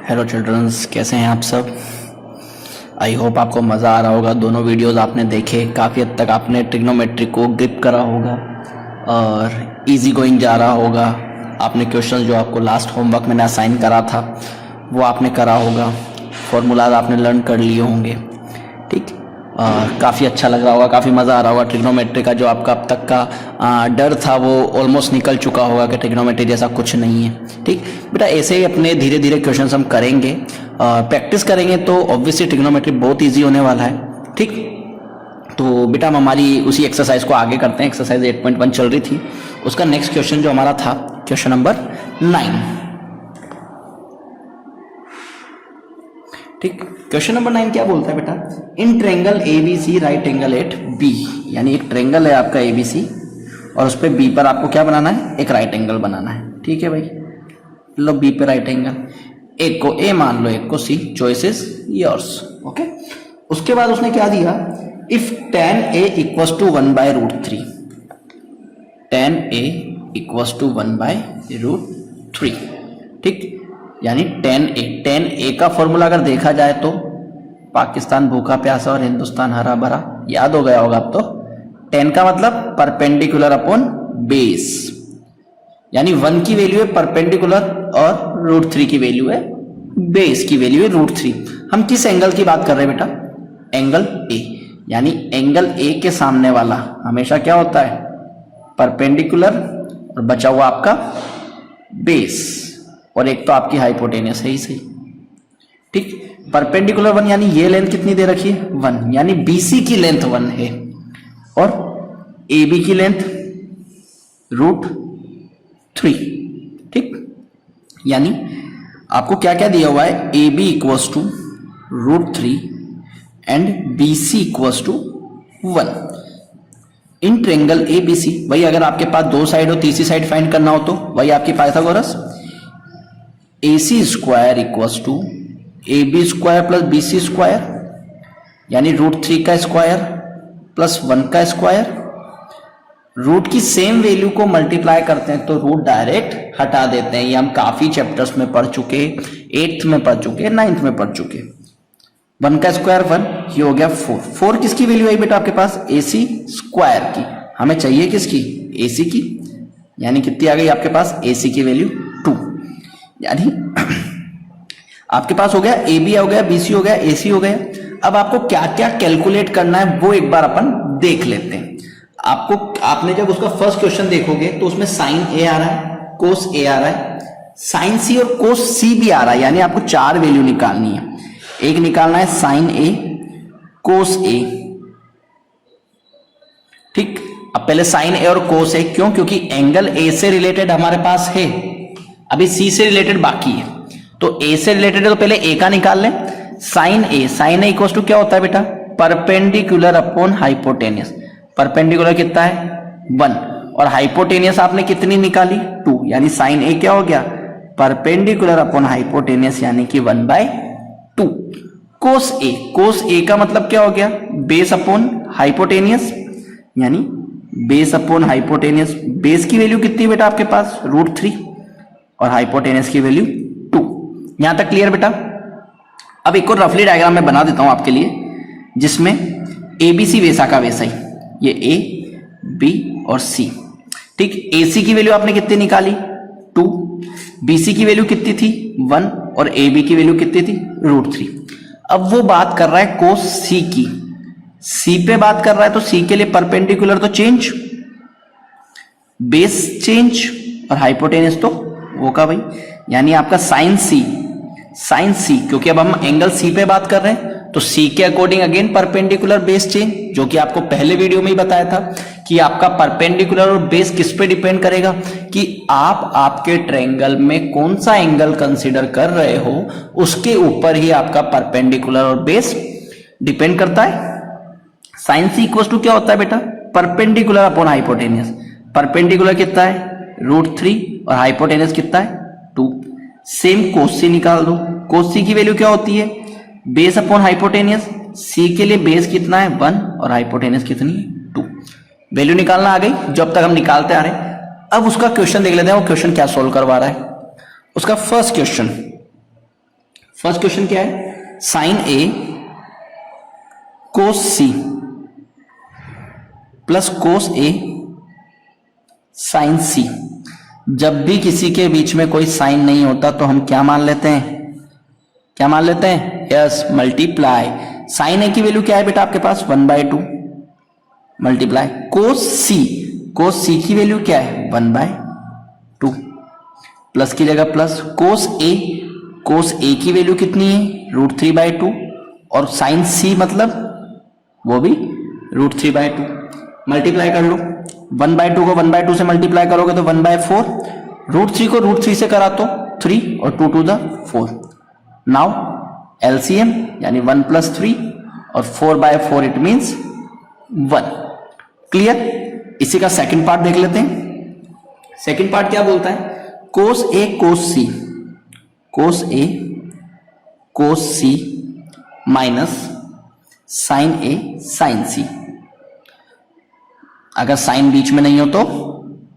Hello children's, कैसे हैं आप सब। आई होप आपको मज़ा आ रहा होगा। दोनों वीडियोस आपने देखे, काफ़ी हद तक आपने ट्रिग्नोमेट्री को ग्रिप करा होगा और इजी गोइंग जा रहा होगा। आपने क्वेश्चंस जो आपको लास्ट होमवर्क मैंने असाइन करा था वो आपने करा होगा, फॉर्मूलाज आपने लर्न कर लिए होंगे। ठीक, काफ़ी अच्छा लग रहा होगा, काफ़ी मज़ा आ रहा होगा। ट्रिग्नोमेट्री का जो आपका अब तक का डर था वो ऑलमोस्ट निकल चुका होगा कि ट्रिग्नोमेट्री जैसा कुछ नहीं है। ठीक बेटा, ऐसे ही अपने धीरे धीरे क्वेश्चंस हम करेंगे, प्रैक्टिस करेंगे तो ऑब्वियसली ट्रिग्नोमेट्री बहुत इजी होने वाला है। ठीक, तो बेटा हम हमारी उसी एक्सरसाइज को आगे करते हैं। एक्सरसाइज 8.1 चल रही थी, उसका नेक्स्ट क्वेश्चन जो हमारा था क्वेश्चन नंबर 9। ठीक, क्वेश्चन नंबर 9 क्या बोलता है बेटा, in triangle ABC right angle at B, यानी एक ट्रेंगल है आपका ABC और उस पर B पर आपको क्या बनाना है, एक राइट एंगल बनाना है। ठीक है भाई, लो B पे राइट एंगल, एक को A मान लो, एक को C, choice is yours. Okay, उसके बाद उसने क्या दिया, if tan A equals to 1/√3, tan A equals to 1/√3। ठीक, यानी tan A का फॉर्मूला अगर देखा जाए तो पाकिस्तान भूखा प्यासा और हिंदुस्तान हरा भरा, याद हो गया होगा अब तो। tan का मतलब परपेंडिकुलर अपॉन बेस, यानी 1 की वैल्यू है परपेंडिकुलर और √3 की वैल्यू है बेस की वैल्यू है √3। हम किस एंगल की बात कर रहे हैं बेटा, एंगल A, यानी एंगल A के सामने वाला हमेशा क्या होता है, परपेंडिकुलर, और बचा हुआ आपका बेस, और एक तो आपकी हाइपोटेनियस है ही सही। ठीक, परपेंडिकुलर 1 यानी ये लेंथ कितनी दे रखी है 1, यानी BC की लेंथ 1 है और AB की लेंथ √3। ठीक, यानी आपको क्या क्या दिया हुआ है, AB equals to √3 and BC equals to 1 in triangle ABC। वही अगर आपके पास दो साइड हो, तीसरी साइड फाइंड करना हो तो वही आपकी Pythagoras, AC square equals to AB square plus BC square, यानी √3 का स्क्वायर प्लस 1 का स्क्वायर। रूट की सेम वैल्यू को मल्टीप्लाई करते हैं तो रूट डायरेक्ट हटा देते हैं। ये हम काफी चैप्टर्स में पढ़ चुके, 8th में पढ़ चुके, 9th में पढ़ चुके। 1 का स्क्वायर 1, ये हो गया 4 किसकी वैल्यू आई बेटा आपके पास, AC स्क्वायर की। हमें चाहिए किसकी, AC की, यानी कितनी आ गई आपके पास, AC की वैल्यू 2। यानी आपके पास हो गया AB हो गया, BC हो गया, AC हो गया। अब आपको क्या क्या कैलकुलेट करना है वो एक बार अपन देख लेते हैं। आपने जब उसका फर्स्ट क्वेश्चन देखोगे तो उसमें साइन A आ रहा है, कोस A आ रहा है, साइन C और कोस C भी आ रहा है, यानी आपको 4 वैल्यू निकालनी है। एक निकालना है साइन A, कोस A। ठीक, अब पहले साइन A और कोस A क्यों, क्योंकि एंगल A से रिलेटेड हमारे पास है, अभी C से रिलेटेड बाकी है। तो A से रिलेटेड है तो पहले A का निकाल लें। साइन A इक्वल टू क्या होता है बेटा, परपेंडिकुलर अपॉन हाइपोटेनियस। परपेंडिकुलर कितना है 1 और हाइपोटेनियस आपने कितनी निकाली 2, यानी साइन A क्या हो गया, परपेंडिकुलर अपॉन हाइपोटेनियस यानी कि 1/2। कोस A का मतलब क्या हो गया, बेस अपॉन हाइपोटेनियस, यानी बेस अपॉन हाइपोटेनियस। बेस की वैल्यू कितनी बेटा आपके पास √3 और हाइपोटेनियस की वैल्यू 2। यहां तक क्लियर बेटा। अब एक और रफली डायग्राम में बना देता हूं आपके लिए, जिसमें ABC वैसा का वैसा ही, ये A, B और C। ठीक, AC की वैल्यू आपने कितनी निकाली 2, BC की वैल्यू कितनी थी 1 और AB की वैल्यू कितनी थी √3। अब वो बात कर रहा है कोस C की, C पे बात कर रहा है तो C के लिए परपेंडिकुलर तो चेंज, बेस चेंज और हाइपोटेनियस तो वो का भाई, यानी आपका साइन C, क्योंकि अब हम एंगल C पे बात कर रहे हैं तो C के according again perpendicular base change, जो कि आपको पहले वीडियो में ही बताया था कि आपका परपेंडिकुलर और बेस किस पे डिपेंड करेगा, कि आप आपके ट्रायंगल में कौन सा एंगल कंसीडर कर रहे हो उसके ऊपर ही आपका परपेंडिकुलर और बेस डिपेंड करता है। साइन C इक्वल टू क्या होता है बेटा, परपेंडिकुलर अपॉन हाइपोटेनियस। परपेंडिकुलर कितना है √3 और हाइपोटेनियस कितना है 2। सेम कोस C निकाल दो, कोस C की वैल्यू क्या होती है, बेस अपॉन हाइपोटेनियस। C के लिए बेस कितना है 1 और हाइपोटेनियस कितनी है 2। वैल्यू निकालना आ गई, जो अब तक हम निकालते आ रहे हैं। अब उसका क्वेश्चन देख लेते हैं वो क्वेश्चन क्या सोल्व करवा रहा है। उसका फर्स्ट क्वेश्चन फर्स्ट क्वेश्चन क्या है, साइन ए कोस सी प्लस कोस ए साइन सी। जब भी किसी के बीच में कोई साइन नहीं होता तो हम क्या मान लेते हैं, क्या मान लेते हैं, यस, मल्टीप्लाई। साइन ए की वैल्यू क्या है बेटा आपके पास, 1/2 मल्टीप्लाई कोस सी, कोस सी की वैल्यू क्या है, 1/2 प्लस की जगह प्लस, कोस ए, कोस ए की वैल्यू कितनी है, √3/2 और साइन सी मतलब वो भी √3/2, मल्टीप्लाई कर लो। 1/2 को 1/2 से मल्टीप्लाई करोगे तो 1/4, √3 को √3 से करा तो 3 और 2 to the 4। नाउ एलसीएम यानी 1 + 3 और 4/4 इट मींस 1। क्लियर। इसी का सेकंड पार्ट देख लेते हैं। सेकंड पार्ट क्या बोलता है, कोस ए कोस सी, कोस ए कोस सी माइनस साइन ए साइन सी। अगर साइन बीच में नहीं हो तो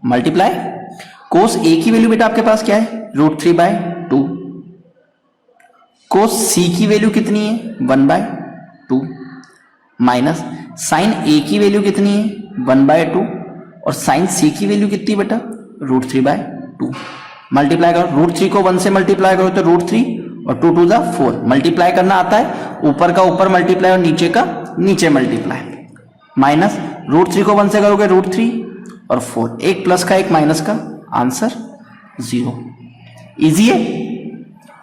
मल्टीप्लाई। कोस ए की वैल्यू बेटा आपके पास क्या है, √3/2। कोस सी की वैल्यू कितनी है, 1/2 माइनस साइन ए की वैल्यू कितनी है, 1/2 और साइन सी की वैल्यू कितनी बेटा, √3/2। मल्टीप्लाई करो, √3 को 1 से मल्टीप्लाई करो तो √3 और 2 to the 4। मल्टीप्लाई करना आता है, ऊपर का ऊपर मल्टीप्लाई और नीचे का नीचे मल्टीप्लाई। माइनस √3 को 1 से करोगे √3 और 4, एक प्लस का एक माइनस का, आंसर 0। इजी है,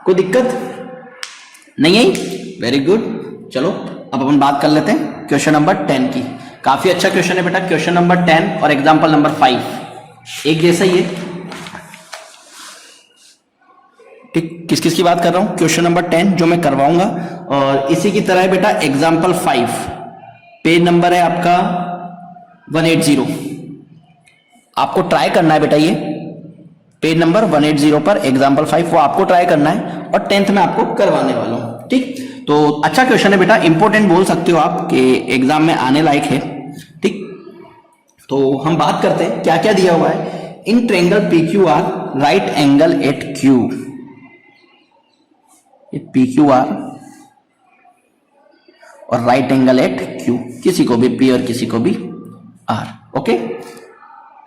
कोई दिक्कत नहीं आई, वेरी गुड। चलो अब अपन बात कर लेते हैं क्वेश्चन नंबर 10 की। काफी अच्छा क्वेश्चन है बेटा, क्वेश्चन नंबर 10 और एग्जाम्पल नंबर 5 एक जैसा ही है। ठीक, किस किस की बात कर रहा हूं, क्वेश्चन नंबर 10 जो मैं करवाऊंगा, और इसी की तरह है बेटा एग्जाम्पल 5, पेज नंबर है आपका 180। आपको ट्राई करना है बेटा, ये पेज नंबर 180 पर एग्जाम्पल 5 वो आपको ट्राई करना है और 10th में आपको करवाने वाला हूं। ठीक, तो अच्छा क्वेश्चन है बेटा, इंपॉर्टेंट बोल सकते हो आप कि एग्जाम में आने लायक है। ठीक, तो हम बात करते हैं क्या क्या दिया हुआ है। In triangle PQR right angle at Q, PQR और राइट एंगल एट Q, किसी को भी P और किसी को भी R। Okay,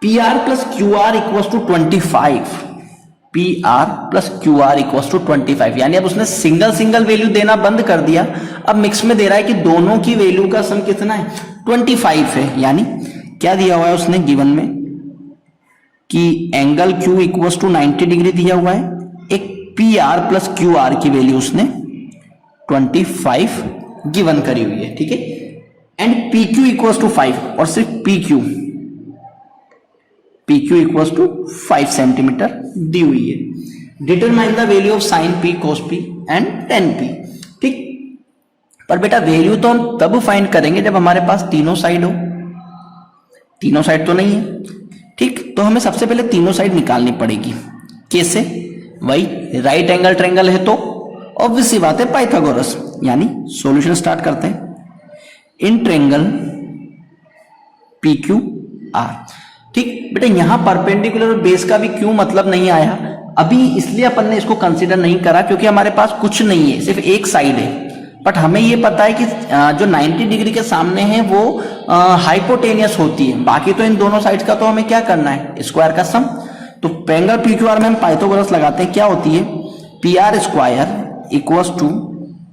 PR + QR = 25, PR + QR = 25, यानी अब उसने सिंगल सिंगल वैल्यू देना बंद कर दिया, अब मिक्स में दे रहा है कि दोनों की वैल्यू का सम कितना है, 25 है। यानी क्या दिया हुआ है उसने गिवन में कि एंगल Q = 90 डिग्री दिया हुआ है, एक PR + QR की वैल्यू उसने 25 गिवन करी हुई है। ठीक है, एंड PQ = 5 और सिर्फ PQ = 5 सेंटीमीटर दी हुई है। Determine the value of sine P cos P and tan P। ठीक, पर बेटा वैल्यू तो हम तब फाइंड करेंगे जब हमारे पास तीनों साइड हो, तीनों साइड तो नहीं है। ठीक, तो हमें सबसे पहले तीनों साइड निकालनी पड़ेगी। कैसे, वही राइट एंगल ट्रायंगल है तो ऑब्वियस सी बात है पाइथागोरस, यानी सॉल्यूशन स्टार्ट करते हैं। इन ट्रायंगल PQR। ठीक बेटा, यहां परपेंडिकुलर और बेस का भी क्यों मतलब नहीं आया अभी, इसलिए अपन ने इसको कंसीडर नहीं करा क्योंकि हमारे पास कुछ नहीं है, सिर्फ एक साइड है। बट हमें ये पता है कि जो 90 डिग्री के सामने है वो हाइपोटेनियस होती है, बाकी तो इन दोनों साइड्स का तो हमें क्या करना है, स्क्वायर का सम। तो ट्रायंगल PQR में हम पाइथागोरस लगाते हैं, क्या होती है, PR² =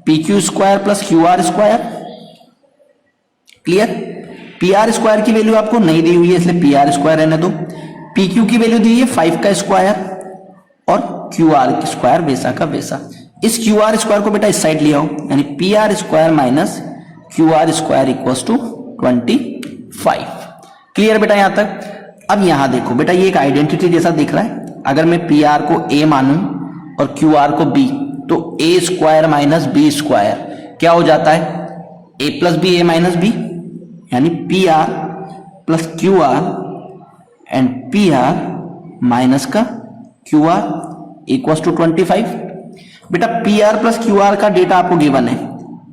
PQ² + QR²। Clear, PR² की वैल्यू आपको नहीं दी हुई है इसलिए PR² रहने दो, PQ की वैल्यू दी है 5 का स्क्वायर और QR² वैसा का वैसा। इस QR² को बेटा इस साइड ले आओ, यानी PR² - QR² = 25। क्लियर बेटा यहां तक। अब यहां देखो बेटा, ये एक आइडेंटिटी जैसा दिख रहा है। अगर मैं PR को A मानूं और QR को B, तो A² - B² क्या हो जाता है, A + B A - B, यानी PR + QR and PR minus का QR = 25। बेटा PR + QR का डेटा आपको गिवन है,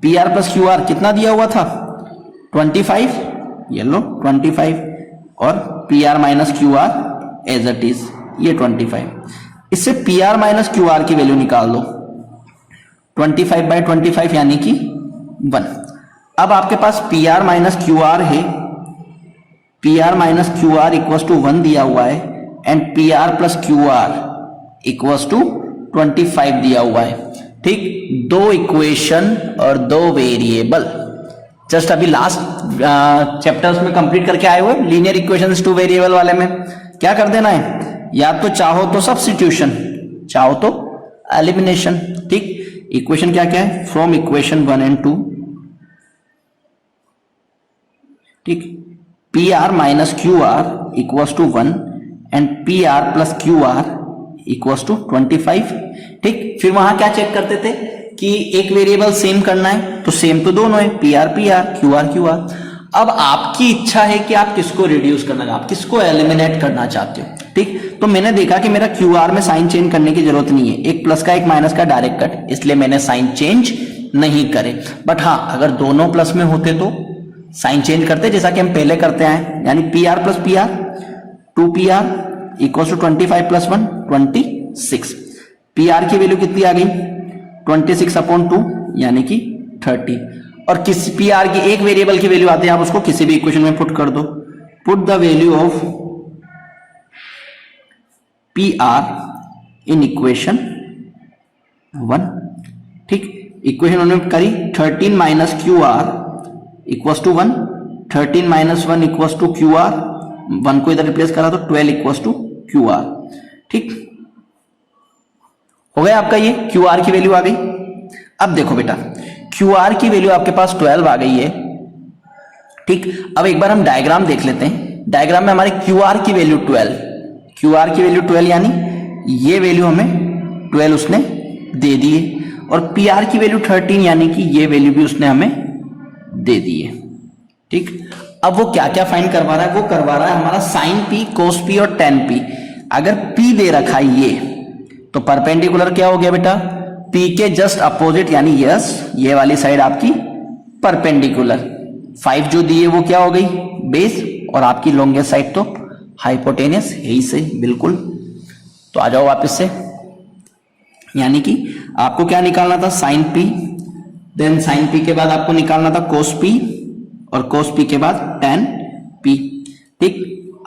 PR + QR कितना दिया हुआ था, 25, ये लो 25, और PR - QR as it is ये 25। इससे PR - QR की वैल्यू निकाल दो, 25/25 यानी कि 1। अब आपके पास P R minus Q R है, P R minus Q R equals to 1 दिया हुआ है and P R plus Q R equals to 25 दिया हुआ है। ठीक, दो इक्वेशन और दो वेरिएबल जस्ट अभी लास्ट चैप्टर्स में कंप्लीट करके आए हुए लीनियर इक्वेशंस टू वेरिएबल वाले में। क्या कर देना है, या तो चाहो तो सब्स्टिट्यूशन, चाहो तो एलिमिनेशन। ठीक, इक्वेशन क्या क्या है, फ्रॉम इक्वेशन 1 एंड 2। ठीक, P R minus Q R equals to 1 and P R plus Q R equals to 25। ठीक, फिर वहां क्या चेक करते थे कि एक वेरिएबल सेम करना है, तो सेम तो दोनों है, पी आर क्यू आर। अब आपकी इच्छा है कि आप किसको रिड्यूस करना, आप किसको एलिमिनेट करना चाहते हो। ठीक, तो मैंने देखा कि मेरा क्यू आर में साइन चेंज करने की जरूरत नहीं है, एक प्लस का एक माइनस का डायरेक्ट कट, इसलिए मैंने साइन चेंज नहीं करे। बट हाँ, अगर दोनों प्लस में होते तो साइन चेंज करते, जैसा कि हम पहले करते आए, यानी P R plus P R, 2pr equal to 25 प्लस 1 26। पी आर की वैल्यू कितनी आ गई, 26/2 यानी कि 30। और किस पी आर की एक वेरिएबल की वैल्यू आती है, आप उसको किसी भी इक्वेशन में पुट कर दो। Put the value of P R in equation 1। ठीक, इक्वेशन 1 में करी 13 minus Q R equals to 1, 13 minus 1 equals to Q R, 1 को इधर रिप्लेस करा तो 12 इक्वल्स टू क्यू आर। ठीक, हो गया आपका, ये क्यू आर की वैल्यू आ गई। अब देखो बेटा, क्यू आर की वैल्यू आपके पास 12 आ गई है। ठीक, अब एक बार हम डायग्राम देख लेते हैं। डायग्राम में हमारे क्यू आर की वैल्यू 12, क्यू आर की वैल्यू 12 यानी ये वैल्यू हमें 12 उसने दे दी है, और पी आर की वैल्यू 13 यानी कि ये वैल्यू भी उसने हमें दे दी है। ठीक, अब वो क्या क्या फाइंड करवा रहा है, वो करवा रहा है हमारा साइन पी, कोस पी और टेन पी। अगर पी दे रखा है ये, तो परपेंडिकुलर क्या हो गया बेटा, पी के जस्ट अपोजिट, यानी यस ये वाली साइड आपकी परपेंडिकुलर। 5 जो दी है वो क्या हो गई, बेस, और आपकी लॉन्गेस्ट साइड तो हाइपोटेनियस, यही से बिल्कुल। तो आ जाओ वापस से, यानी कि आपको क्या निकालना था, sine P, then sine P के बाद आपको निकालना था कोस पी, और कोस पी के बाद टेन पी। ठीक,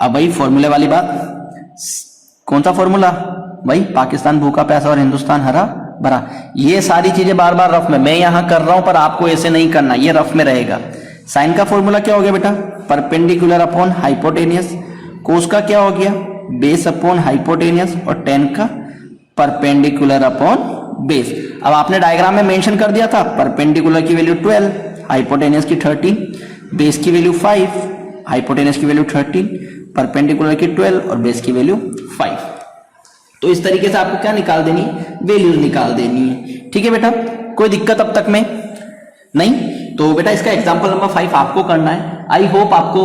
अब वही फॉर्मूले वाली बात, कौन सा फॉर्मूला भाई, पाकिस्तान भूखा प्यासा और हिंदुस्तान हरा भरा। ये सारी चीजें बार बार रफ में मैं यहां कर रहा हूं, पर आपको ऐसे नहीं करना, ये रफ में रहेगा। साइन का फॉर्मूला क्या हो गया बेटा, परपेंडिकुलर अपॉन हाइपोटेनियस। कोस का क्या हो गया, बेस अपॉन हाइपोटेनियस, और टेन का परपेंडिकुलर अपॉन बेस। अब आपने डायग्राम में मेंशन कर दिया था, परपेंडिकुलर की वैल्यू 12, हाइपोटेनियस की 13, बेस की वैल्यू 5, हाइपोटेनियस की वैल्यू 13, परपेंडिकुलर की 12 और बेस की वैल्यू 5। तो इस तरीके से आपको क्या निकाल देनी है, वैल्यूज निकाल देनी है। ठीक है बेटा, कोई दिक्कत अब तक में नहीं। तो बेटा इसका एग्जांपल नंबर 5 आपको करना है। आई होप आपको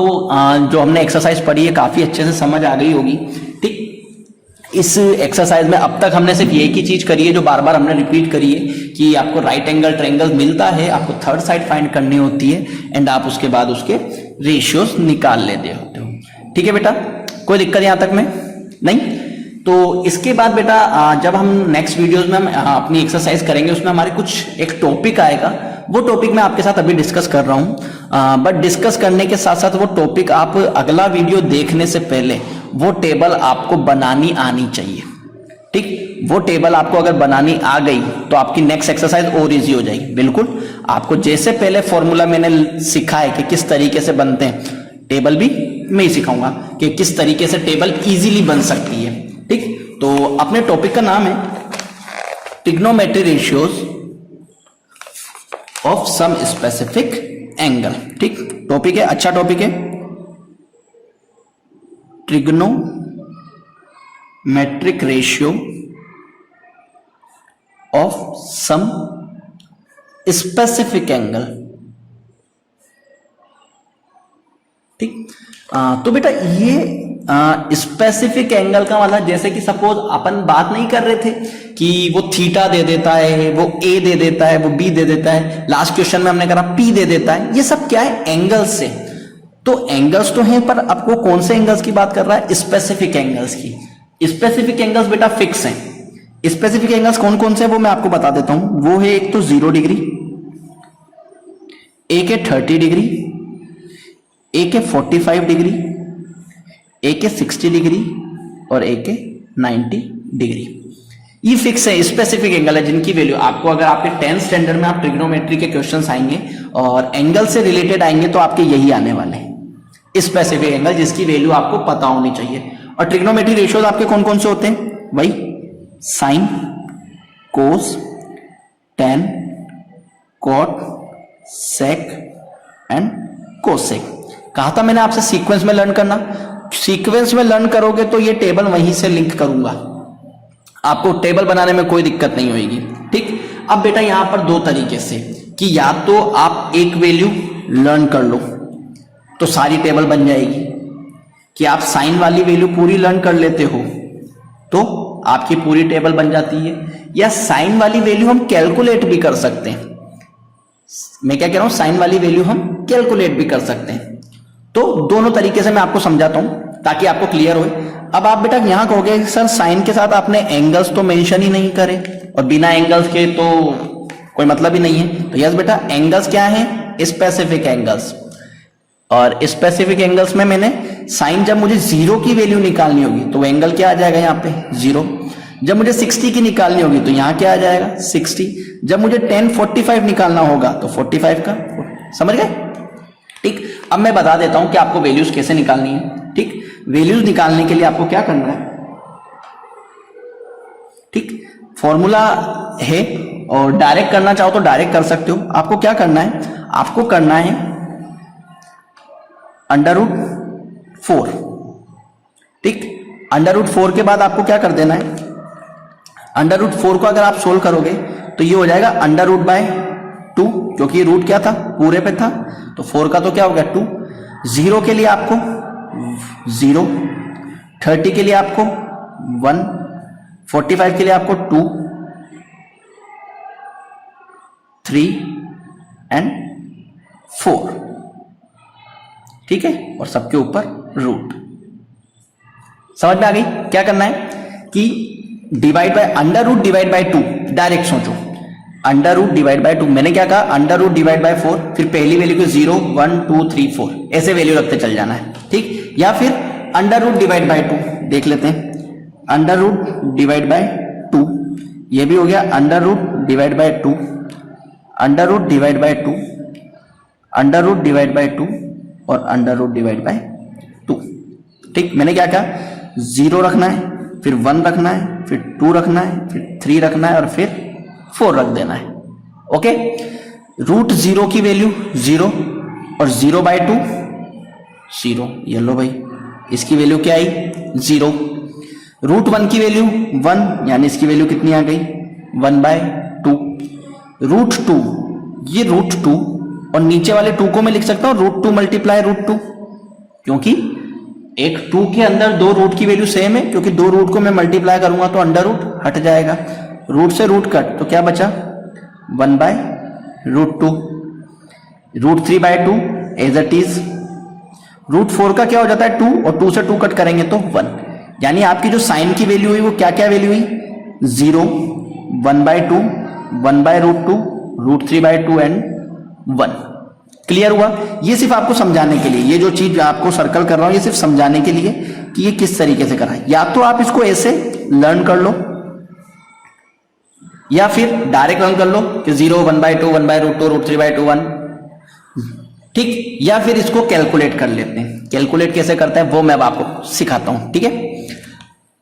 जो हमने एक्सरसाइज पढ़ी है काफी अच्छे से समझ आ गई होगी। ठीक, इस एक्सरसाइज में अब तक हमने सिर्फ एक ही चीज करी है जो बार बार हमने रिपीट करी है, कि आपको राइट एंगल ट्रायंगल मिलता है, आपको थर्ड साइड फाइंड करनी होती है, एंड आप उसके बाद उसके रेशियोज निकाल लेते होते हो। ठीक है बेटा, कोई दिक्कत यहां तक में नहीं। तो इसके बाद बेटा जब हम नेक्स्ट वीडियोस में हम अपनी एक्सरसाइज करेंगे, उसमें हमारे कुछ एक टॉपिक आएगा, वो टॉपिक मैं आपके साथ अभी डिस्कस कर रहा हूं। बट डिस्कस करने के साथ साथ वो टॉपिक आप अगला वीडियो देखने से पहले वो टेबल आपको बनानी आनी चाहिए। ठीक, वो टेबल आपको अगर बनानी आ गई तो आपकी नेक्स्ट एक्सरसाइज और इजी हो जाएगी। बिल्कुल, आपको जैसे पहले फॉर्मूला मैंने सिखा है कि किस तरीके से बनते हैं, टेबल भी मैं ही सिखाऊंगा कि किस तरीके से टेबल इजीली बन सकती है। ठीक, तो अपने टॉपिक का नाम है trigonometry ratios of some specific angle. ठीक, टॉपिक है, अच्छा टॉपिक है, trigonometric ratio of some specific angle. ठीक, तो बेटा ये स्पेसिफिक एंगल का मतलब, जैसे कि सपोज अपन बात नहीं कर रहे थे कि वो थीटा दे देता है, वो ए दे देता है, वो बी दे देता है, लास्ट क्वेश्चन में हमने करा पी दे देता है, ये सब क्या है, एंगल्स से। तो एंगल्स तो हैं, पर आपको कौन से एंगल्स की बात कर रहा है, स्पेसिफिक एंगल्स की। स्पेसिफिक एंगल्स बेटा फिक्स हैं, स्पेसिफिक एंगल्स कौन कौन से वो मैं आपको बता देता हूं। वो है एक तो 0 डिग्री, एक है 30 डिग्री, एक है 45 डिग्री, एक है 60 डिग्री और एक है 90 डिग्री। ये फिक्स है, स्पेसिफिक एंगल है जिनकी वैल्यू आपको, अगर आपके 10th स्टैंडर्ड में आप ट्रिग्नोमेट्री के क्वेश्चंस आएंगे और एंगल से रिलेटेड आएंगे तो आपके यही आने वाले हैं, स्पेसिफिक एंगल जिसकी वैल्यू आपको पता होनी चाहिए। और ट्रिग्नोमेट्री रेशियोज आपके कौन कौन से होते हैं भाई? Sine, cos, tan, cot, sec and cosec. कहा था मैंने आपसे सीक्वेंस में लर्न करना। सीक्वेंस में लर्न करोगे तो ये टेबल वहीं से लिंक करूंगा, आपको टेबल बनाने में कोई दिक्कत नहीं होगी। ठीक, अब बेटा यहां पर दो तरीके से कि या तो आप एक वैल्यू लर्न कर लो तो सारी टेबल बन जाएगी, कि आप साइन वाली वैल्यू पूरी लर्न कर लेते हो तो आपकी पूरी टेबल बन जाती है, या साइन वाली वैल्यू हम कैलकुलेट भी कर सकते हैं। मैं क्या कह रहा हूं, साइन वाली वैल्यू हम कैलकुलेट भी कर सकते हैं। तो दोनों तरीके से मैं आपको समझाता हूं ताकि आपको क्लियर हो। अब आप बेटा यहां कहोगे सर साइन के साथ आपने एंगल्स तो मेंशन ही नहीं करे और बिना एंगल्स के तो कोई मतलब ही नहीं है। तो यस बेटा, एंगल्स क्या है? Specific angles. और स्पेसिफिक एंगल्स में मैंने साइन, जब मुझे 0 की वैल्यू निकालनी होगी तो एंगल क्या आ जाएगा यहाँ पे? 0। जब मुझे 60 की निकालनी होगी तो यहाँ क्या आ जाएगा? 60। जब मुझे 10 45 निकालना होगा तो 45 का। समझ गए? ठीक, अब मैं बता देता हूं कि आपको वैल्यूज कैसे निकालनी है। ठीक, वैल्यूज निकालने के लिए आपको क्या करना है? ठीक, फॉर्मूला है और डायरेक्ट करना चाहो तो डायरेक्ट कर सकते हो। आपको क्या करना है? आपको करना है √4। ठीक, √4 के बाद आपको क्या कर देना है? √4 को अगर आप सोल्व करोगे तो ये हो जाएगा √2, क्योंकि रूट क्या था? पूरे पे था, तो 4 का तो क्या हो गया? 2। 0 के लिए आपको 0, 30 के लिए आपको 1, 45 के लिए आपको 2, 3 एंड 4। ठीक है, और सबके ऊपर रूट। समझ में आ गई? क्या करना है कि divide by √, divide by 2। Direct सोचो, √, डिवाइड बाय 2। मैंने क्या कहा? √, डिवाइड बाय 4, फिर पहली वैल्यू को 0 1 2 3 4 ऐसे वैल्यू रखते चल जाना है। ठीक, या फिर √, डिवाइड बाय 2 देख लेते हैं। √, डिवाइड बाय 2, ये भी हो गया √, divide by 2, √, divide by 2, √, divide by 2 और √, डिवाइड बाय 2। ठीक, मैंने क्या कहा? 0 रखना है, फिर 1 रखना है, फिर 2 रखना है, फिर 3 रखना है और फिर 4 रख देना है। ओके, √0 की वैल्यू 0 और 0/2 0। ये लो भाई, इसकी वैल्यू क्या आई? 0। √1 की वैल्यू 1, यानी इसकी वैल्यू कितनी आ गई? 1/2। √2, ये √2 और नीचे वाले 2 को मैं लिख सकता हूं √2 मल्टीप्लाई √2, क्योंकि एक 2 के अंदर 2 रूट की वैल्यू सेम है, क्योंकि 2 रूट को मैं मल्टीप्लाई करूंगा तो √, हट जाएगा। रूट से रूट कट तो क्या बचा? 1/√2। √3/2 एज इट इज। √4 का क्या हो जाता है? 2, और 2 से 2 कट करेंगे तो 1। यानी आपकी जो साइन की वैल्यू हुई वो क्या क्या वैल्यू हुई? 0, 1/2, 1/√2, √3/2 एंड 1। क्लियर हुआ? ये सिर्फ आपको समझाने के लिए, ये जो चीज आपको सर्कल कर रहा हूं ये सिर्फ समझाने के लिए कि ये किस तरीके से करा है। या तो आप इसको ऐसे लर्न कर लो या फिर डायरेक्ट लर्न कर लो कि 0, 1/2, 1/√2, √3/2, 1। ठीक, या फिर इसको कैलकुलेट कर लेते हैं। कैलकुलेट कैसे करते हैं वो मैं अब आपको सिखाता हूं। ठीक है,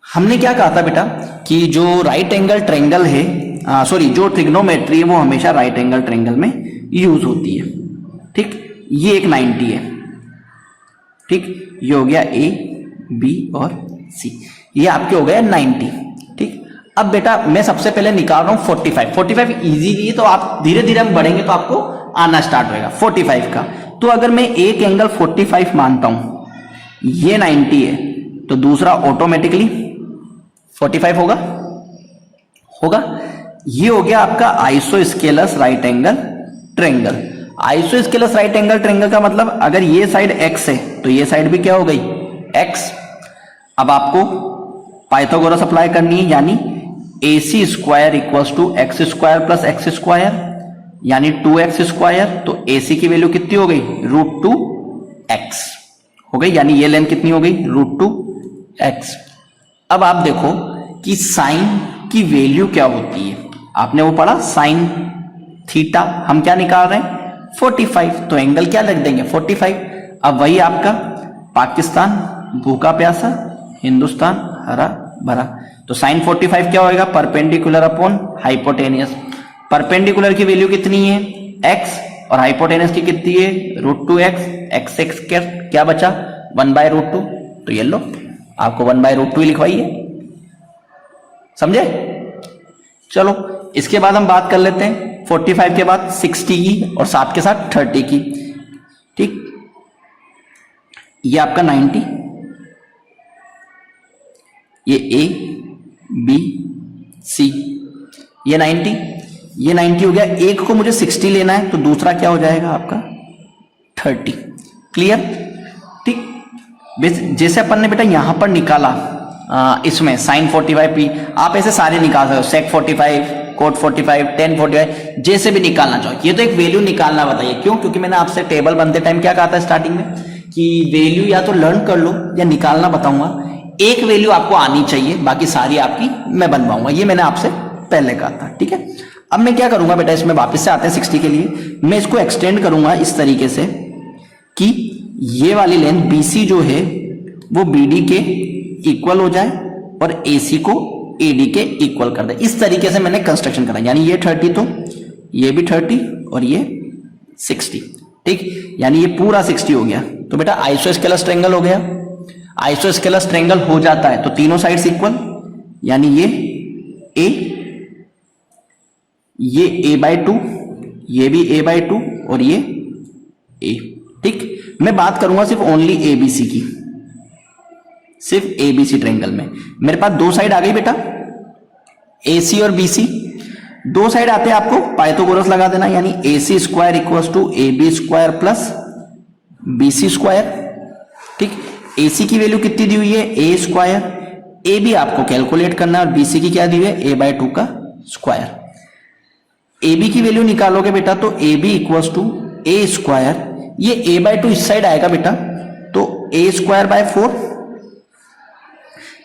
हमने क्या कहा था बेटा कि जो राइट एंगल ट्रायंगल है, जो ट्रिग्नोमेट्री है वो हमेशा राइट एंगल ट्रायंगल में यूज होती है। ठीक, ये एक 90 है। ठीक, ये हो गया A, B और C, ये आपके हो गए 90। ठीक, अब बेटा मैं सबसे पहले निकाल रहा हूं 45। 45 इजीली है, तो आप धीरे धीरे हम बढ़ेंगे तो आपको आना स्टार्ट होगा 45 का। तो अगर मैं एक एंगल 45 मानता हूं, ये 90 है, तो दूसरा ऑटोमेटिकली 45 होगा। ये हो गया आपका isosceles right angle triangle. Isosceles right angle triangle का मतलब अगर ये साइड x है तो ये साइड भी क्या हो गई? x। अब आपको पाइथागोरस अप्लाई करनी है, यानी AC square equals to X square plus X square यानी 2x स्क्वायर। तो AC की वैल्यू कितनी हो गई? √2x हो गई, यानी ये लेंथ कितनी हो गई? √2x। अब आप देखो कि साइन की वैल्यू क्या होती है, आपने वो पढ़ा साइन थीटा, हम क्या निकाल रहे हैं? 45, तो एंगल क्या लग देंगे? 45। अब वही आपका पाकिस्तान भूखा प्यासा, हिंदुस्तान हरा भरा, तो साइन 45 क्या होएगा? Perpendicular upon hypotenuse. परपेंडिकुलर की वैल्यू कितनी है? x, और हाइपोटेनियस की कितनी है? √2x। x क्या बचा? 1/√2। तो ये लो, आपको 1/√2 ही लिखवाइए, समझे? चलो इसके बाद हम बात कर लेते हैं 45 के बाद 60 की और साथ के साथ 30 की। ठीक, ये आपका 90, ये A B C, ये 90, ये 90 हो गया। एक को मुझे 60 लेना है, तो दूसरा क्या हो जाएगा आपका? 30। क्लियर? ठीक, जैसे अपन ने बेटा यहां पर निकाला इसमें साइन 45p, आप ऐसे सारे निकाल सकते हो, सेक 45, कोट 45, टेन 45, जैसे भी निकालना चाहो। ये तो एक वैल्यू निकालना बताइए, क्यों? क्योंकि मैंने आपसे टेबल बनते टाइम क्या कहा था स्टार्टिंग में कि वैल्यू या तो लर्न कर लो या निकालना बताऊंगा, एक वैल्यू आपको आनी चाहिए, बाकी सारी आपकी मैं बनवाऊंगा, ये मैंने आपसे पहले कहा था। ठीक है, अब मैं क्या करूंगा बेटा, इसमें वापस से आते हैं 60 के लिए, मैं इसको एक्सटेंड करूंगा इस तरीके से कि ये वाली लेंथ BC जो है वो BD के इक्वल हो जाए और AC को AD के इक्वल कर दे। इस तरीके से मैंने कंस्ट्रक्शन करा, यानी ये 30 तो ये भी 30 और ये 60। ठीक, यानी ये पूरा 60 हो गया। तो बेटा आइसोस्केलस ट्रायंगल हो गया। आइसोस्केलस ट्रायंगल हो जाता है तो तीनों साइड्स इक्वल, यानी ये A/2, ये भी A/2 और ये A। ठीक, मैं बात करूंगा सिर्फ ओनली ABC की, सिर्फ ABC ट्रायंगल में। मेरे पास दो साइड आ गई बेटा, AC और BC। दो साइड आते हैं आपको पाइथागोरस लगा देना, यानी AC square equals to AB square plus BC square. ठीक, AC की वैल्यू कितनी दी हुई है? A square. AB आपको कैलकुलेट करना है और BC की क्या दी हुई है? A/2 का स्क्वायर। AB की वैल्यू निकालोगे बेटा तो AB equals to A square, ये A/2 इस साइड आएगा बेटा, तो A स्क्वायर बाय 4,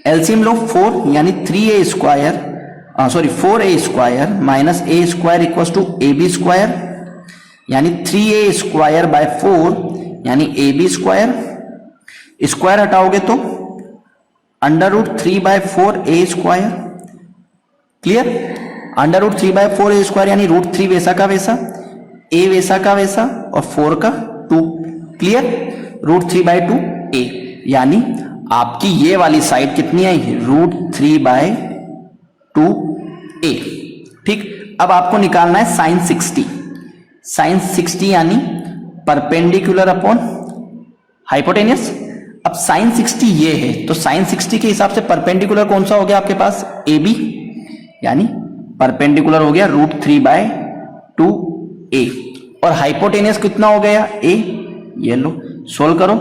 एलसीएम लो 4 यानी 3A square, sorry 4A square minus A square equals to AB square, यानी 3A स्क्वायर बाय 4 यानी AB स्क्वायर। स्क्वायर हटाओगे तो √3/4A square. Clear? √3/4A square यानी √3 वैसा का वैसा, A वैसा का वैसा और 4 का 2। क्लियर? √3/2A, यानी आपकी ये वाली साइड कितनी आई? √3/2A। ठीक, अब आपको निकालना है साइन 60। साइन 60 यानी परपेंडिकुलर अपॉन हाइपोटेनियस। अब साइन 60 ये है, तो साइन 60 के हिसाब से परपेंडिकुलर कौन सा हो गया आपके पास? AB, यानी परपेंडिकुलर हो गया √3/2A। और हाइपोटेनियस कितना हो गया? A। ये लो सोल्व करो,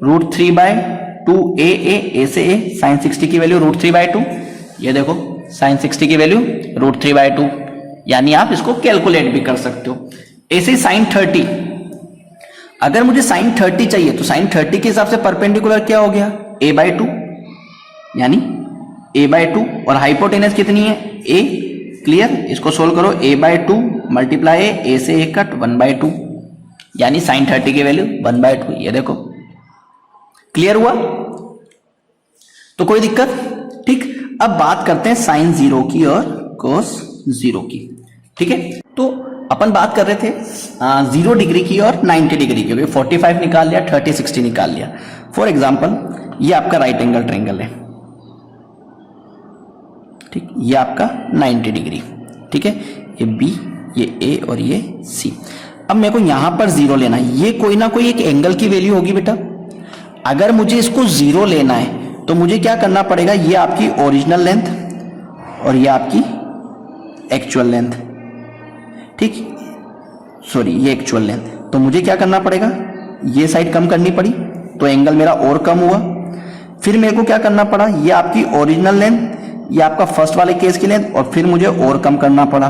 √3/2A, A से A, साइन 60 की वैल्यू √3/2। ये देखो साइन 60 की वैल्यू √3/2, यानी आप इसको कैलकुलेट भी कर सकते हो। ऐसे ही साइन 30, अगर मुझे साइन 30 चाहिए तो साइन 30 के हिसाब से परपेंडिकुलर क्या हो गया? A/2, यानी A/2 और हाइपोटेनस कितनी है? A। क्लियर? इसको सोल्व करो, A/2 मल्टीप्लाई A से A कट 1/2, यानी साइन 30 की वैल्यू 1/2। ये देखो क्लियर हुआ? तो कोई दिक्कत? ठीक, अब बात करते हैं साइन 0 की और कोस 0 की। ठीक है, तो अपन बात कर रहे थे 0 डिग्री की और 90 डिग्री की। 45 निकाल लिया, 30 60 निकाल लिया। फॉर एग्जांपल ये आपका राइट एंगल ट्रायंगल है। ठीक, ये आपका 90 डिग्री। ठीक है, ये B, ये A और ये C। अब मेरे को यहां पर 0 लेना है, ये कोई ना कोई एक एंगल की वैल्यू होगी बेटा। अगर मुझे इसको 0 लेना है तो मुझे क्या करना पड़ेगा? ये आपकी ओरिजिनल लेंथ और ये आपकी एक्चुअल लेंथ। ठीक, सॉरी ये एक्चुअल लेंथ, तो मुझे क्या करना पड़ेगा? ये साइड कम करनी पड़ी तो एंगल मेरा और कम हुआ। फिर मेरे को क्या करना पड़ा? ये आपकी ओरिजिनल लेंथ, ये आपका फर्स्ट वाले केस के लिए, और फिर मुझे और कम करना पड़ा,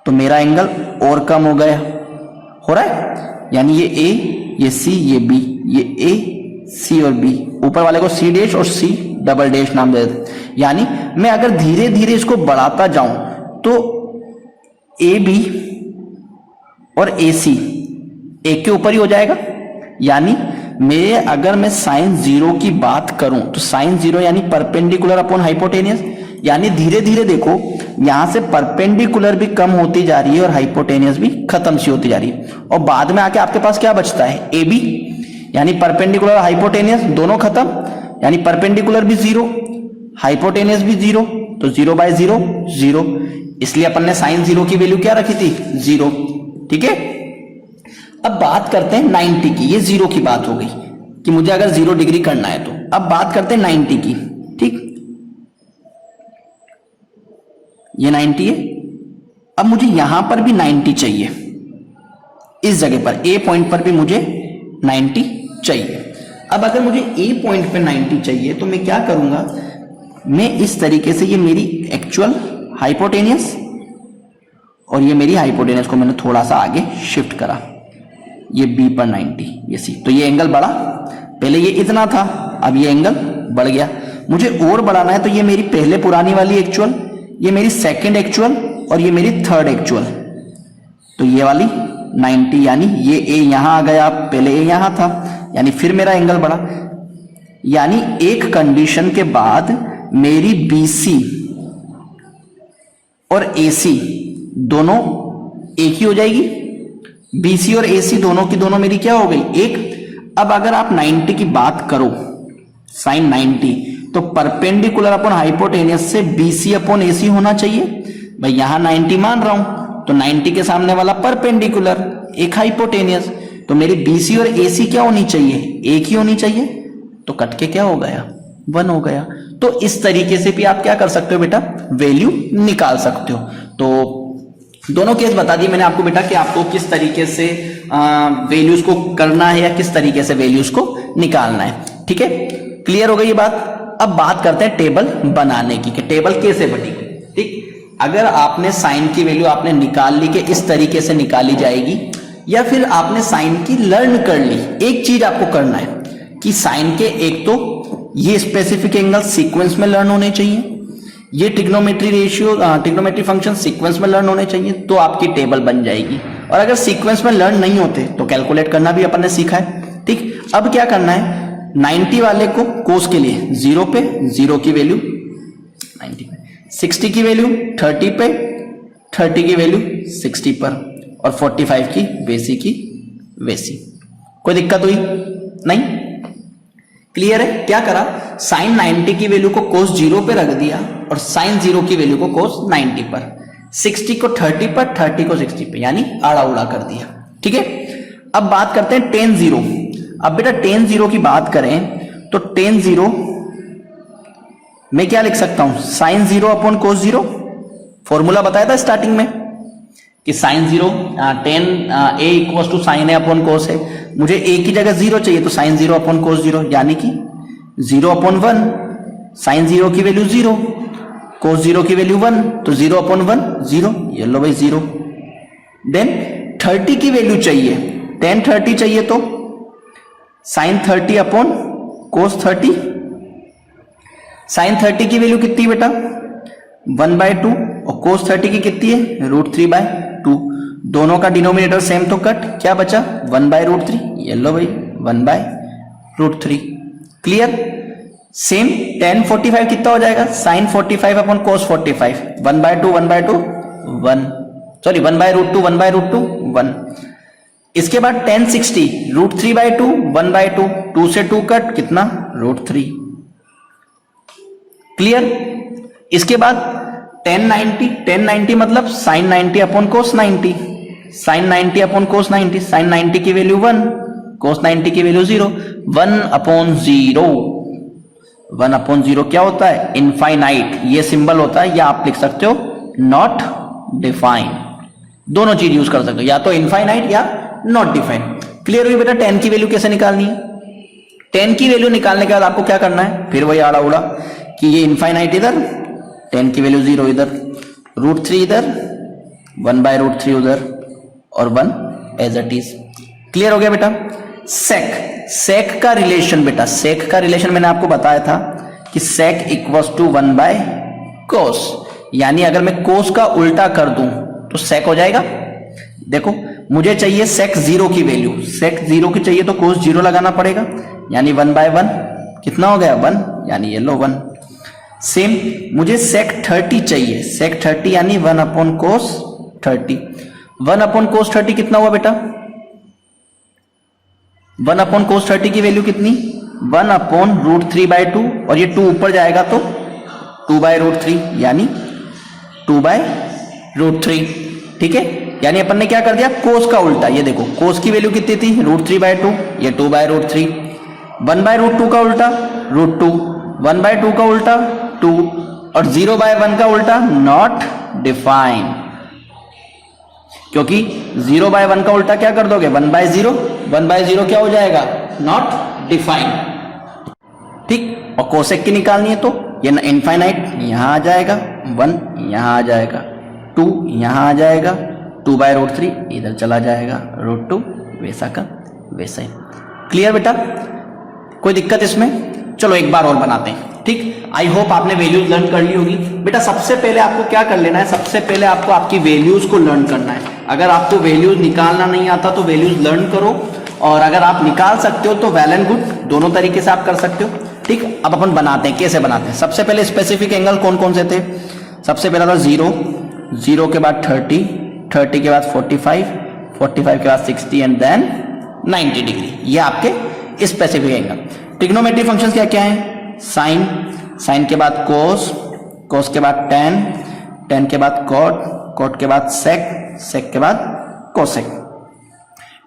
तो मेरा एंगल और कम हो गया, हो रहा है। यानी ये ए, ये सी, ये बी, ये ए, सी और बी, ऊपर वाले को सी डैश और सी डबल डैश नाम दे देते। यानी मैं अगर धीरे धीरे इसको बढ़ाता जाऊं तो ए बी और ए सी एक के ऊपर ही हो जाएगा। यानी मेरे अगर मैं साइन जीरो की बात करूं तो साइन जीरो यानी परपेंडिकुलर अपॉन हाइपोटेनियस, यानी धीरे धीरे देखो यहां से परपेंडिकुलर भी कम होती जा रही है और हाइपोटेनियस भी खत्म सी होती जा रही है, और बाद में आके आपके पास क्या बचता है, ए बी, यानी परपेंडिकुलर हाइपोटेनियस दोनों खत्म, यानी परपेंडिकुलर भी जीरो, हाइपोटेनियस भी जीरो, तो 0/0 0, इसलिए अपन ने साइन जीरो की वैल्यू क्या रखी थी, 0। ठीक है, अब बात करते हैं 90 की। ये जीरो की बात हो गई कि मुझे अगर 0 डिग्री करना है तो। अब बात करते हैं 90 की। ठीक, ये 90 है। अब मुझे यहां पर भी 90 चाहिए, इस जगह पर ए पॉइंट पर भी मुझे 90 चाहिए। अब अगर मुझे ए पॉइंट पे 90 चाहिए तो मैं क्या करूंगा, मैं इस तरीके से, ये मेरी एक्चुअल हाइपोटेनियस और ये मेरी हाइपोटेनियस को मैंने थोड़ा सा आगे शिफ्ट करा, ये बी पर 90, ये सी, तो ये एंगल बढ़ा। पहले ये इतना था, अब ये एंगल बढ़ गया। मुझे और बढ़ाना है तो ये मेरी पहले पुरानी वाली एक्चुअल, ये मेरी सेकंड एक्चुअल और ये मेरी थर्ड एक्चुअल, तो ये वाली 90, यानी ये ए यहां आ गया, पहले ए यहां था, यानी फिर मेरा एंगल बढ़ा। यानी एक कंडीशन के बाद मेरी बीसी और एसी दोनों एक ही हो जाएगी, बीसी और एसी दोनों की दोनों मेरी क्या हो गई, एक। अब अगर आप 90 की बात करो, साइन 90, तो परपेंडिकुलर अपॉन हाइपोटेनियस से बीसी अपॉन एसी होना चाहिए। भाई यहां 90 मान रहा हूं तो 90 के सामने वाला परपेंडिकुलर, एक हाइपोटेनियस, तो मेरी बीसी और एसी क्या होनी चाहिए, एक ही होनी चाहिए, तो कट के क्या हो गया, 1 हो गया। तो इस तरीके से भी आप क्या कर सकते हो बेटा, वैल्यू निकाल सकते हो। तो दोनों केस बता दिए मैंने आपको बेटा कि आपको किस तरीके से वैल्यूज को करना है या किस तरीके से वैल्यूज को निकालना है। ठीक है, क्लियर हो गई ये बात। अब बात करते हैं टेबल बनाने की कि टेबल कैसे बनेगी। ठीक, अगर आपने साइन की वैल्यू आपने निकाल ली कि इस तरीके से निकाली जाएगी, या फिर आपने साइन की लर्न कर ली, एक चीज आपको करना है कि साइन के एक तो ये स्पेसिफिक एंगल सीक्वेंस में लर्न होने चाहिए, ये trigonometry ratio trigonometry function sequence में लर्न होने चाहिए, तो आपकी टेबल बन जाएगी। और अगर सीक्वेंस में लर्न नहीं होते तो कैलकुलेट करना भी अपन ने सीखा है। ठीक, अब क्या करना है, 90 वाले को कोस के लिए 0 पे 0 की वैल्यू 90 पे, 60 की वैल्यू 30 पे, 30 की वैल्यू 60 पर, और 45 की वैसी। कोई दिक्कत हुई नहीं? क्लियर है? क्या करा, साइन 90 की वैल्यू को कोस 0 पे रख दिया और साइन 0 की वैल्यू को कोस 90 पर, 60 को 30 पर, 30 को 60 पे, यानी आड़ा उड़ा कर दिया। ठीक है, अब बात करते हैं tan 0। अब बेटा tan 0 की बात करें तो tan 0 मैं क्या लिख सकता हूं, साइन 0 अपॉन कोस 0। फॉर्मूला बताया था स्टार्टिंग में कि sine 0 tan a equal to sine A upon cos है। मुझे a की जगह 0 चाहिए तो साइन 0 अपॉन कोस 0, यानी कि 0 अपॉन 1, साइन 0 की वैल्यू 0, कोस 0 की वैल्यू 1, तो 0 अपॉन 1 0, ये लो भाई 0। देन 30 की वैल्यू चाहिए, tan 30 चाहिए तो साइन 30 अपॉन कोस 30। साइन 30 की वैल्यू कितनी बेटा, 1/2, और कोस 30 की कितनी है, √3/2। दोनों का डिनोमिनेटर सेम तो कट, क्या बचा 1/√3, ये लो भाई 1/√3। क्लियर? सेम tan 45 कितना हो जाएगा, साइन 45 अपॉन कोस 45, 1/2 1/2 1, सॉरी 1/√2 1/√2 1। इसके बाद tan 60 √3/2 1/2, 2 से 2 कट, कितना √3। क्लियर? इसके बाद tan 90 मतलब sine 90 upon cos 90, sine 90 upon cos 90, sine 90 की वैल्यू 1, कोस 90 की वैल्यू 0, 1/0। 1/0 क्या होता है, इनफाइनाइट, ये सिंबल होता है, या आप लिख सकते हो नॉट डिफाइन। दोनों चीज यूज कर सकते हो, या तो इनफाइनाइट या नॉट डिफाइन। क्लियर हुई बेटा? tan की वैल्यू कैसे निकालनी है? 10 की वैल्यू निकालने के बाद आपको क्या करना है, फिर वही आड़ा उड़ा कि ये इनफाइनाइट इधर, 10 की वैल्यू 0 इधर, √3 इधर, 1/√3 उधर और 1 एज इट इज। क्लियर हो गया बेटा। सेक का रिलेशन बेटा, सेक का रिलेशन मैंने आपको बताया था कि सेक इक्वल्स टू 1/cos, यानी अगर मैं कोस का उल्टा कर दूं तो सेक हो जाएगा। देखो मुझे चाहिए सेक 0 की वैल्यू, सेक 0 की चाहिए तो कोस 0 लगाना पड़ेगा, यानी 1/1 कितना हो गया 1, यानी ये लो 1। सेम मुझे सेक 30 चाहिए, सेक 30 यानी 1/cos 30, 1/cos 30 कितना हुआ बेटा, 1/cos 30 की वैल्यू कितनी, 1/√3/2 और ये 2 ऊपर जाएगा तो 2/√3 यानी 2/√3। ठीक है, यानी अपन ने क्या कर दिया, कोस का उल्टा। ये देखो कोस की वैल्यू कितनी थी √3/2, ये 2/√3, 1/√2 का उल्टा √2, 1/2 का उल्टा 2 और 0/1 का उल्टा नॉट डिफाइन, क्योंकि 0/1 का उल्टा क्या कर दोगे 1/0, 1/0 क्या हो जाएगा नॉट डिफाइन। ठीक, और कोसेक की निकालनी है तो ये इनफाइनाइट यहां आ जाएगा, 1 यहां आ जाएगा, 2 यहां आ जाएगा, 2/√3 इधर चला जाएगा, √2 वैसा का वैसा ही। क्लियर बेटा, कोई दिक्कत इसमें? चलो एक बार और बनाते हैं। ठीक, आई होप आपने वैल्यूज लर्न कर ली होगी। बेटा सबसे पहले आपको क्या कर लेना है, सबसे पहले आपको आपकी वैल्यूज को लर्न करना है। अगर आपको वैल्यूज निकालना नहीं आता तो वैल्यूज लर्न करो, और अगर आप निकाल सकते हो तो वेल एंड गुड, दोनों तरीके से आप कर सकते हो। ठीक, अब अपन बनाते हैं, कैसे बनाते हैं। सबसे पहले स्पेसिफिक एंगल कौन कौन से थे, सबसे पहला था 0, 0 के बाद 30, 30 के बाद 45, 45 के बाद 60 एंड देन 90 डिग्री। ये आपके स्पेसिफिक एंगल। ट्रिग्नोमेट्री फंक्शंस क्या क्या है, साइन, साइन के बाद कोस, कोस के बाद टेन, टेन के बाद कॉट, कॉट के बाद सेक, सेक के बाद कोसेक।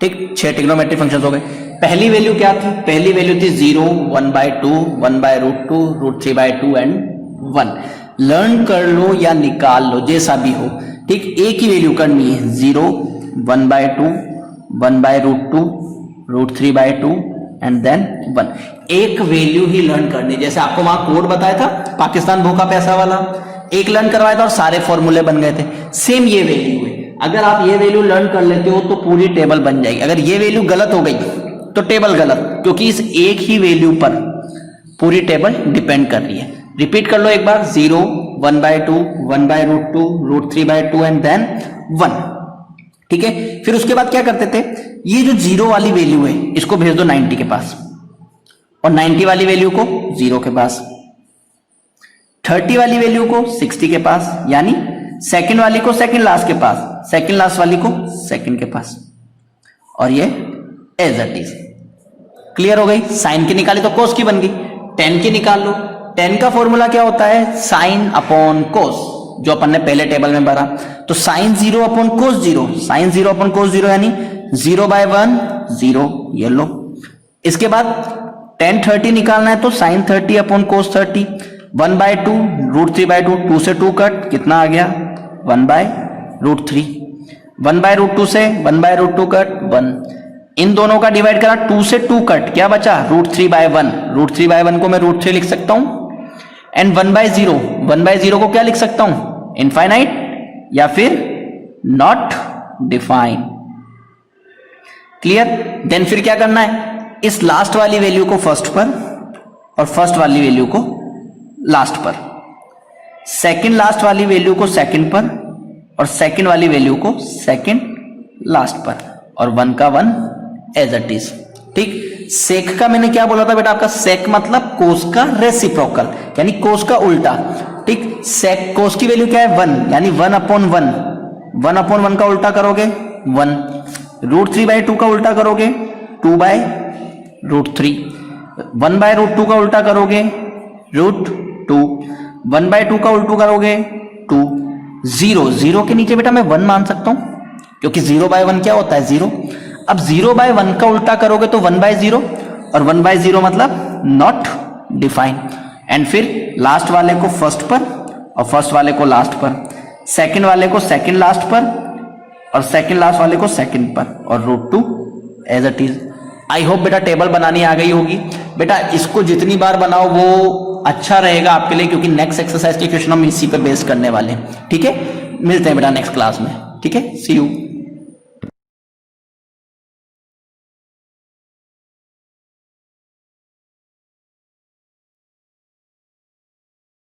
ठीक, 6 ट्रिग्नोमेट्री फंक्शंस हो गए। पहली वैल्यू क्या थी, पहली वैल्यू थी 0, 1/2, 1/√2, √3/2 एंड 1। लर्न कर लो या निकाल लो जैसा भी हो। ठीक, एक ही वैल्यू करनी है, 0, 1/2, 1/√2, √3/2 एंड देन 1। एक वैल्यू ही लर्न करनी, जैसे आपको वहां कोड बताया था पाकिस्तान भूखा पैसा वाला, एक लर्न करवाया था और सारे फॉर्मूले बन गए थे। सेम ये वैल्यू है, अगर आप ये वैल्यू लर्न कर लेते हो तो पूरी टेबल बन जाएगी। अगर ये वैल्यू गलत हो गई तो टेबल गलत, क्योंकि इस एक ही वैल्यू पर पूरी टेबल डिपेंड कर रही है। रिपीट कर लो एक बार, 0, 1/2, 1/√2, √3/2 एंड देन 1। ठीक है, फिर उसके बाद क्या करते थे, ये जो 0 वाली वैल्यू है इसको भेज दो 90 के पास, और 90 वाली वैल्यू को 0 के पास, 30 वाली वैल्यू को 60 के पास, यानी सेकंड वाली को सेकंड लास्ट के पास, सेकंड लास्ट वाली को सेकंड के पास, और ये एज इट इज। क्लियर हो गई। साइन की निकाली तो कोस की बन गई, टेन की निकाल लो। टेन का फॉर्मूला क्या होता है, साइन अपॉन कोस, जो अपन ने पहले टेबल में भरा। तो sine 0 upon cos 0, sine 0 upon cos 0 यानी 0/1 0, ये लो। इसके बाद tan 30 निकालना है तो साइन 30 अपॉन कोस 30, 1/2, √3/2, 2 से 2 कट, कितना आ गया 1/√3, 1/√2 से 1/√2 कट 1, इन दोनों का डिवाइड करा, 2 से 2 कट, क्या बचा √3/1, √3/1 को मैं √3 लिख सकता हूं, एंड 1/0, 1/0 को क्या लिख सकता हूं, इनफाइनाइट या फिर नॉट डिफाइन। क्लियर। देन फिर क्या करना है, इस लास्ट वाली वैल्यू को फर्स्ट पर और फर्स्ट वाली वैल्यू को लास्ट पर, सेकंड लास्ट वाली वैल्यू को सेकंड पर और सेकंड वाली वैल्यू को सेकंड लास्ट पर, और 1 का 1 एज इट इज। ठीक, सेक का मैंने क्या बोला था बेटा, आपका सेक मतलब कोस का रेसिप्रोकल, यानी कोस का उल्टा। ठीक, सेक कोस की वैल्यू क्या है 1, यानी 1/1, 1/1 का उल्टा करोगे 1, √3/2 का उल्टा करोगे 2/√3, 1/√2 का उल्टा करोगे √2, 1/2 का उल्टा करोगे 2, 0 के नीचे बेटा मैं 1 मान सकता हूं, क्योंकि 0/1 क्या होता है 0। अब 0/1 का उल्टा करोगे तो 1/0, और 1/0 मतलब नॉट डिफाइन। एंड फिर लास्ट वाले को फर्स्ट पर और फर्स्ट वाले को लास्ट पर, सेकंड वाले को सेकंड लास्ट पर और सेकंड लास्ट वाले को सेकंड पर, और √2 as it is. I hope बेटा टेबल बनानी आ गई होगी। बेटा इसको जितनी बार बनाओ वो अच्छा रहेगा आपके लिए, क्योंकि नेक्स्ट एक्सरसाइज के क्वेश्चन हम इसी पर बेस करने वाले हैं। ठीक है, मिलते हैं बेटा नेक्स्ट क्लास में। ठीक है, सी यू।